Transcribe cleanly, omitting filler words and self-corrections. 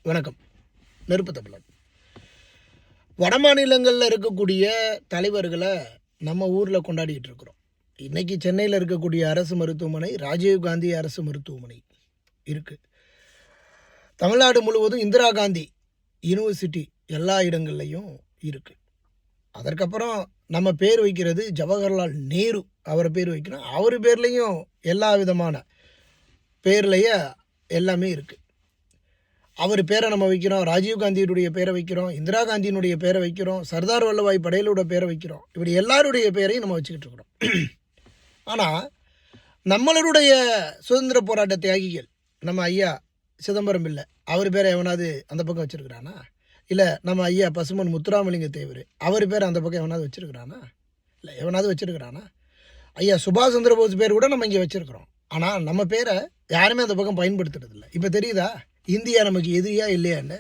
வணக்கம். நெருப்பு தமிழன். வட மாநிலங்களில் இருக்கக்கூடிய தலைவர்களை நம்ம ஊரில் கொண்டாடிக்கிட்டு இருக்கிறோம். இன்றைக்கி சென்னையில் இருக்கக்கூடிய அரசு மருத்துவமனை ராஜீவ்காந்தி அரசு மருத்துவமனை இருக்குது. தமிழ்நாடு முழுவதும் இந்திரா காந்தி யூனிவர்சிட்டி எல்லா இடங்கள்லையும் இருக்குது. அதற்கப்புறம் நம்ம பேர் வைக்கிறது ஜவஹர்லால் நேரு, அவரை பேர் வைக்கிறோம். அவர் பேர்லேயும் எல்லா விதமான பேர்லையே எல்லாமே இருக்குது. அவர் பேரை நம்ம வைக்கிறோம், ராஜீவ்காந்தியினுடைய பேரை வைக்கிறோம், இந்திரா காந்தியினுடைய பேரை வைக்கிறோம், சர்தார் வல்லபாய் படேலோட பேரை வைக்கிறோம். இப்படி எல்லாருடைய பேரையும் நம்ம வச்சுக்கிட்டு இருக்கிறோம். ஆனால் நம்மளுடைய சுதந்திர போராட்ட தியாகிகள் நம்ம ஐயா சிதம்பரம் பிள்ளை, அவர் பேரை எவனாவது அந்த பக்கம் வச்சுருக்கிறானா? இல்லை நம்ம ஐயா பசுமன் முத்துராமலிங்க தேவர், அவர் பேரை அந்த பக்கம் எவனாவது வச்சுருக்கிறானா? இல்லை, எவனாவது வச்சுருக்கிறானா? ஐயா சுபாஷ் சந்திர போஸ் பேர் கூட நம்ம இங்கே வச்சுருக்கிறோம். ஆனால் நம்ம பேரை யாருமே அந்த பக்கம் பயன்படுத்துறதில்லை. இப்போ தெரியுதா இந்தியா நமக்கு எதிரியா இல்லையான்னு?